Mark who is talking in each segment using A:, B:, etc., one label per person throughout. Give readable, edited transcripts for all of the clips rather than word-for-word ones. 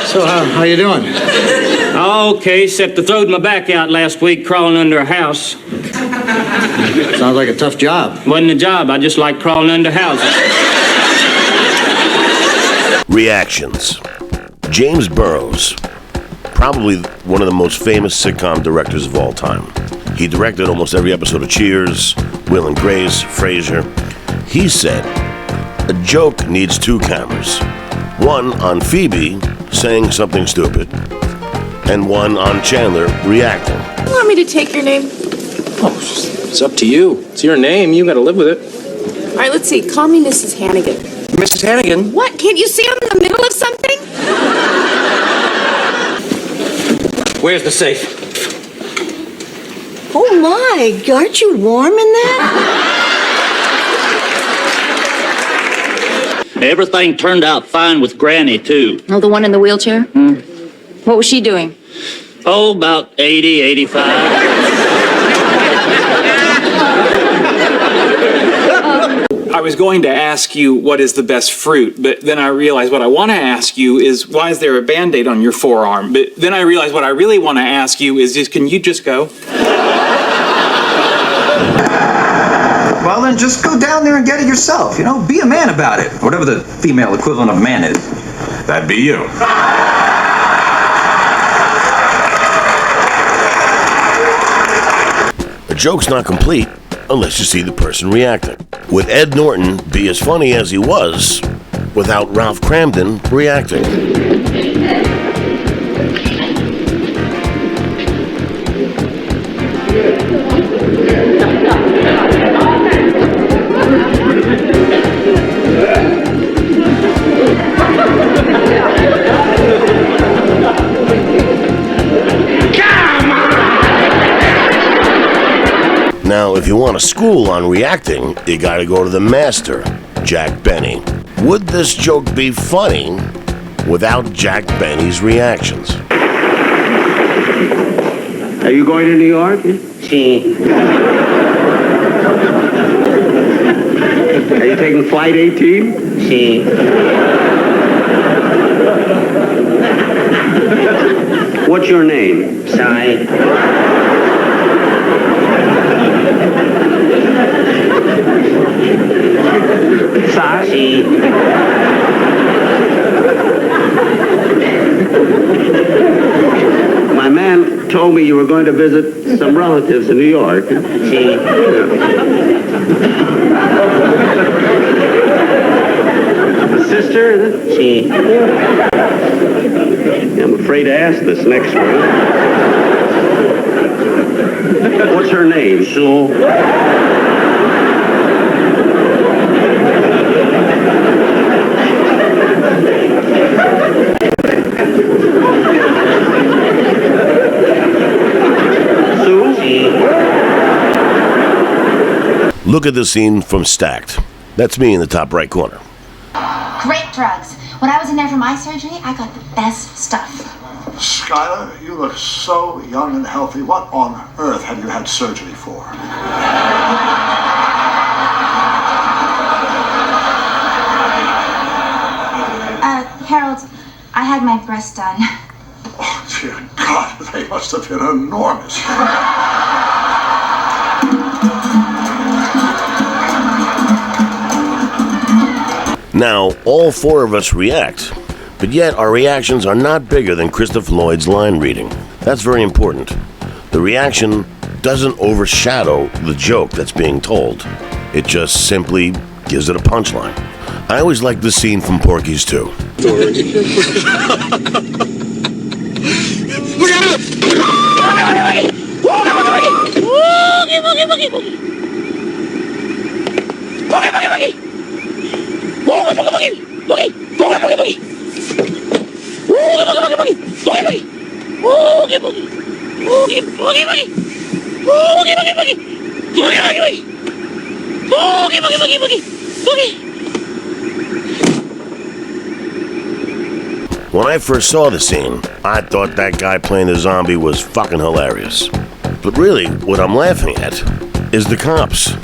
A: So, how you doing?
B: Okay, except I throwed my back out last week crawling under a house.
A: Sounds like a tough job.
B: Wasn't a job, I just like crawling under houses.
C: Reactions. James Burrows, probably one of the most famous sitcom directors of all time. He directed almost every episode of Cheers, Will and Grace, Frasier. He said, a joke needs two cameras. One on Phoebe saying something stupid, and one on Chandler reacting.
D: You want me to take your name?
E: Oh, it's up to you. It's your name. You gotta live with it.
D: All right, let's see. Call me Mrs. Hannigan.
E: Mrs. Hannigan?
D: What? Can't you see I'm in the middle of something?
E: Where's the safe?
F: Oh, my. Aren't you warm in that?
B: Everything turned out fine with Granny, too.
G: Oh, the one in the wheelchair? What was she doing?
B: Oh, about 80, 85.
H: I was going to ask you what is the best fruit, but then I realized what I want to ask you is why is there a Band-Aid on your forearm? But then I realized what I really want to ask you is can you just go?
I: Well, then just go down there and get it yourself. You know, be a man about it. Whatever the female equivalent of man is. That'd be you.
C: A joke's not complete unless you see the person reacting. Would Ed Norton be as funny as he was without Ralph Cramden reacting? Now, if you want a school on reacting, you gotta go to the master, Jack Benny. Would this joke be funny without Jack Benny's reactions?
B: Are you going to New York? Si. Are you taking flight 18? Si. What's your name? Si. Sashi. My man told me you were going to visit some relatives in New York. See? A sister? See? I'm afraid to ask this next one. What's her name? Sue.
C: Look at the scene from Stacked. That's me in the top right corner.
J: Great drugs. When I was in there for my surgery, I got the best stuff.
K: Skylar, you look so young and healthy. What on earth have you had surgery for?
J: Harold, I had my breast done.
K: Oh, dear God, they must have been enormous.
C: Now, all four of us react, but yet our reactions are not bigger than Christopher Lloyd's line reading. That's very important. The reaction doesn't overshadow the joke that's being told. It just simply gives it a punchline. I always like this scene from Porky's too. When I first saw the scene, I thought that guy playing the zombie was fucking hilarious. But really, what I'm laughing at is the cops.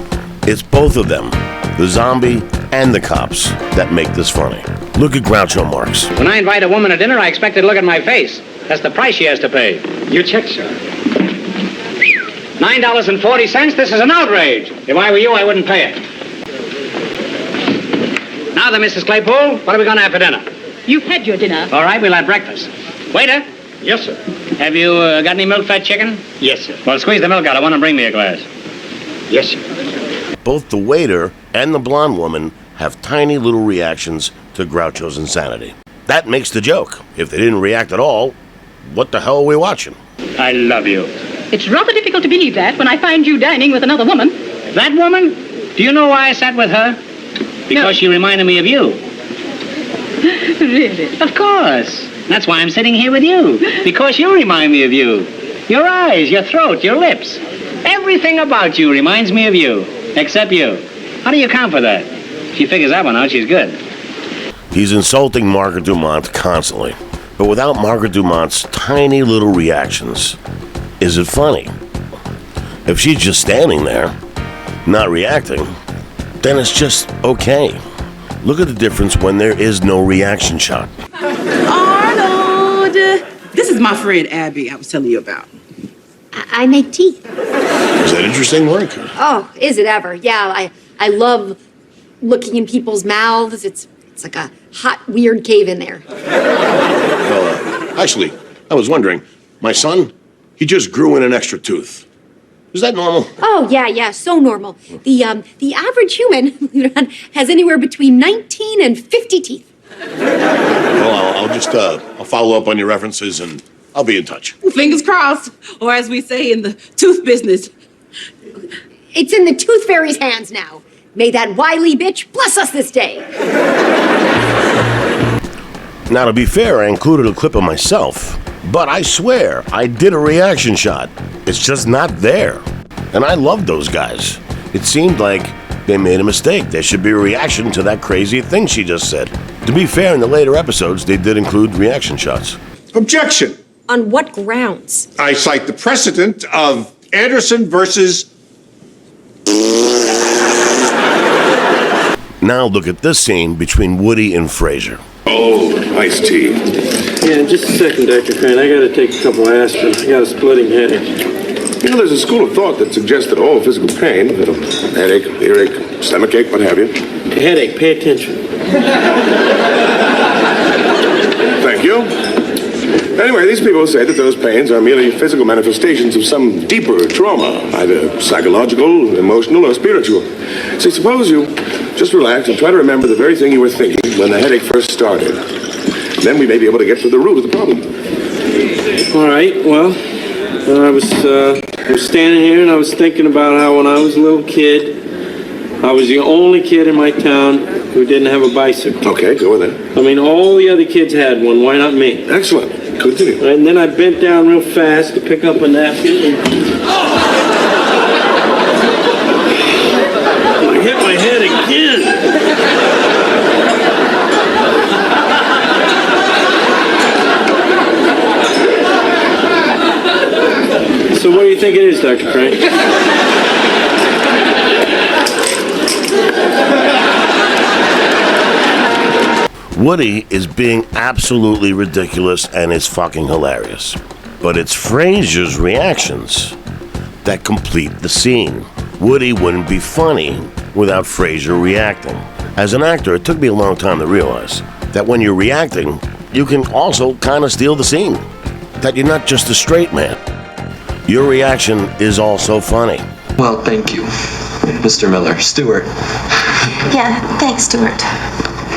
C: It's both of them, the zombie and the cops, that make this funny. Look at Groucho Marx.
B: When I invite a woman to dinner, I expect her to look at my face. That's the price she has to pay.
E: Your check, sir.
B: $9.40? This is an outrage. If I were you, I wouldn't pay it. Now then, Mrs. Claypool, what are we going to have for dinner?
F: You've had your dinner.
B: All right, we'll have breakfast. Waiter,
E: Yes, sir.
B: have you got any milk-fed chicken?
E: Yes, sir.
B: Well, squeeze the milk out. I want to bring me a glass.
E: Yes, sir.
C: Both the waiter and the blonde woman have tiny little reactions to Groucho's insanity. That makes the joke. If they didn't react at all, what the hell are we watching?
B: I love you.
F: It's rather difficult to believe that when I find you dining with another woman.
B: That woman? Do you know why I sat with her? Because she reminded me of you.
F: Really?
B: Of course. That's why I'm sitting here with you. Because you remind me of you. Your eyes, your throat, your lips. Everything about you reminds me of you. Except you. How do you account for that? If she figures that one out, she's good.
C: He's insulting Margaret Dumont constantly. But without Margaret Dumont's tiny little reactions, is it funny? If she's just standing there, not reacting, then it's just okay. Look at the difference when there is no reaction shot.
F: Arnold! This is my friend Abby I was telling you about.
G: I make tea.
C: Is that interesting work?
G: Oh, is it ever? Yeah, I love looking in people's mouths. It's like a hot, weird cave in there.
C: Well, actually, I was wondering, my son, he just grew in an extra tooth. Is that normal?
G: Oh, yeah, so normal. The average human, believe it or not, has anywhere between 19 and 50 teeth.
C: Well, I'll follow up on your references and I'll be in touch.
F: Fingers crossed, or as we say in the tooth business.
G: It's in the tooth fairy's hands now. May that wily bitch bless us this day.
C: Now, to be fair, I included a clip of myself, but I swear I did a reaction shot. It's just not there. And I love those guys. It seemed like they made a mistake. There should be a reaction to that crazy thing she just said. To be fair, in the later episodes, they did include reaction shots.
L: Objection.
G: On what grounds?
L: I cite the precedent of Anderson versus...
C: Now look at this scene between Woody and Frasier.
M: Oh, iced tea.
E: Yeah, just a second, Dr. Crane. I gotta take a couple of aspirin. I got a splitting headache.
M: You know, there's a school of thought that suggests that all physical pain, headache, earache, stomachache, what have you.
E: Headache, pay attention.
M: Thank you. Anyway, these people say that those pains are merely physical manifestations of some deeper trauma, either psychological, emotional, or spiritual. So suppose you just relax and try to remember the very thing you were thinking when the headache first started. Then we may be able to get to the root of the problem.
E: All right, well, I was standing here and I was thinking about how when I was a little kid, I was the only kid in my town who didn't have a bicycle.
M: Okay, go with it.
E: I mean, all the other kids had one. Why not me?
M: Excellent. Continue.
E: And then I bent down real fast to pick up a napkin. And I hit my head again. So what do you think it is, Dr. Crane?
C: Woody is being absolutely ridiculous and is fucking hilarious. But it's Frasier's reactions that complete the scene. Woody wouldn't be funny without Frasier reacting. As an actor, it took me a long time to realize that when you're reacting, you can also kind of steal the scene. That you're not just a straight man. Your reaction is also funny.
E: Well, thank you, Mr. Miller. Stuart.
J: Yeah, thanks, Stuart.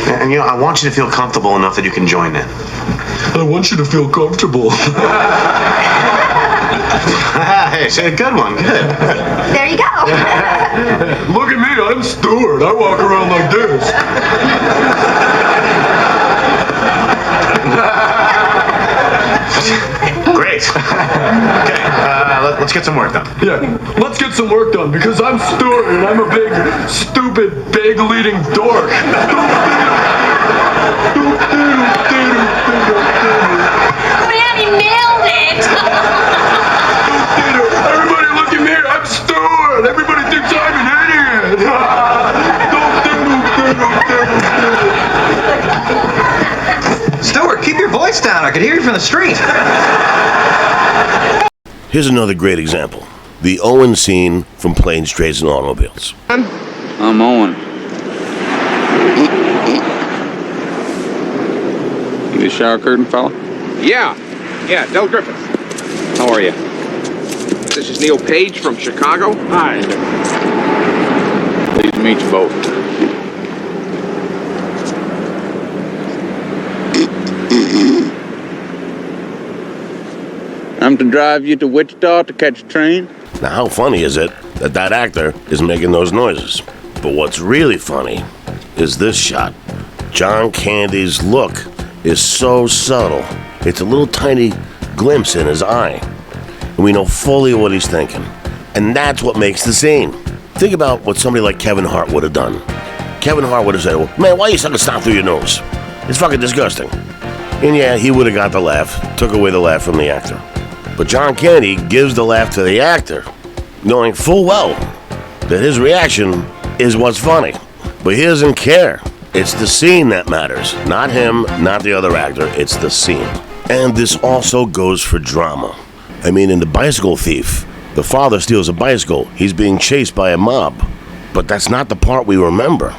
A: And you know, I want you to feel comfortable enough that you can join in.
L: I want you to feel comfortable.
A: Hey, good one, good.
J: There you go.
L: Look at me, I'm Stuart. I walk around like this.
A: Great. Okay, let's get some work done.
L: Yeah, let's get some work done because I'm Stuart and I'm a big, stupid, bag-leading dork.
J: Man, he nailed it.
L: Everybody look at me, I'm Stuart. Everybody thinks I'm an idiot.
I: down. I could hear you from the street.
C: Here's another great example. The Owen scene from Planes, Trains, and Automobiles.
N: I'm Owen. You the shower curtain fella?
O: Yeah, Del Griffith.
N: How are you?
O: This is Neil Page from Chicago.
N: Hi. Pleased to meet you both. I'm to drive you to Wichita to catch a train?
C: Now, how funny is it that that actor is making those noises? But what's really funny is this shot. John Candy's look is so subtle. It's a little tiny glimpse in his eye. And we know fully what he's thinking. And that's what makes the scene. Think about what somebody like Kevin Hart would have done. Kevin Hart would have said, well, man, why are you sucking snot through your nose? It's fucking disgusting. And yeah, he would have got the laugh, took away the laugh from the actor. But John Candy gives the laugh to the actor, knowing full well that his reaction is what's funny. But he doesn't care. It's the scene that matters. Not him, not the other actor. It's the scene. And this also goes for drama. I mean, in The Bicycle Thief, the father steals a bicycle. He's being chased by a mob. But that's not the part we remember.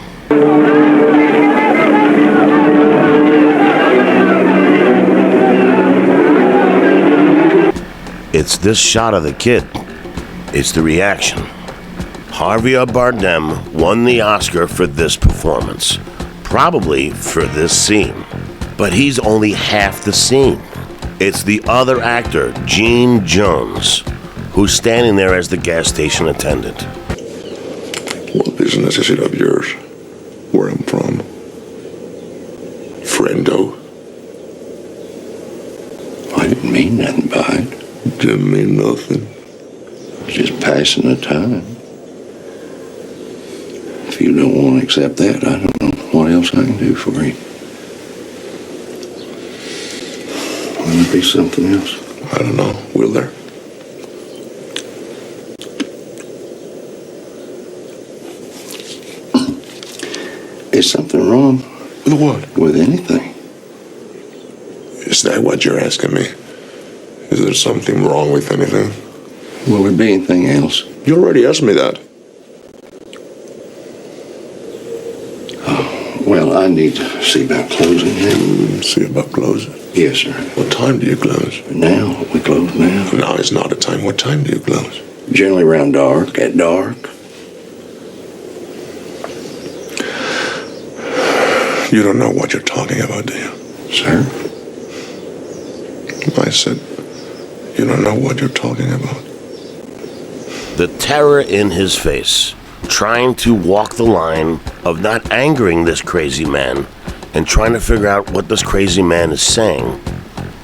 C: It's this shot of the kid. It's the reaction. Javier Bardem won the Oscar for this performance. Probably for this scene. But he's only half the scene. It's the other actor, Gene Jones, who's standing there as the gas station attendant.
M: What business is it of yours? Where I'm from? Friendo.
P: I didn't mean nothing by it.
M: Didn't mean nothing.
P: Just passing the time. If you don't want to accept that, I don't know what else I can do for you. Will there be something else?
M: I don't know. Will there?
P: Is something wrong?
M: With what?
P: With anything.
M: Is that what you're asking me? Is there something wrong with anything?
P: Will there be anything else?
M: You already asked me that.
P: Oh, well, I need to see about closing now.
M: See about closing?
P: Yes, sir.
M: What time do you close?
P: Now. We close now.
M: Now is not a time. What time do you close?
P: Generally around dark. At dark.
M: You don't know what you're talking about, do you?
P: Sir?
M: I said, you don't know what you're talking about.
C: The terror in his face, trying to walk the line of not angering this crazy man and trying to figure out what this crazy man is saying.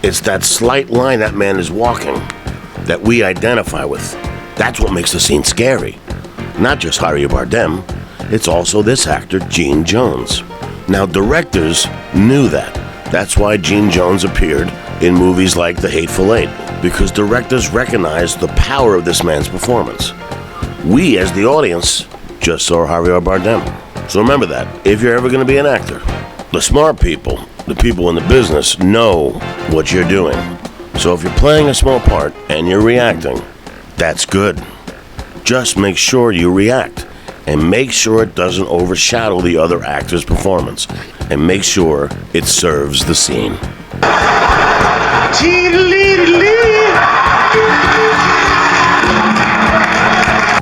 C: It's that slight line that man is walking that we identify with. That's what makes the scene scary. Not just Javier Bardem, it's also this actor, Gene Jones. Now, directors knew that. That's why Gene Jones appeared in movies like The Hateful Eight, because directors recognized the power of this man's performance. We, as the audience, just saw Javier Bardem. So remember that, if you're ever going to be an actor. The smart people, the people in the business, know what you're doing. So if you're playing a small part and you're reacting, that's good. Just make sure you react. And make sure it doesn't overshadow the other actor's performance. And make sure it serves the scene.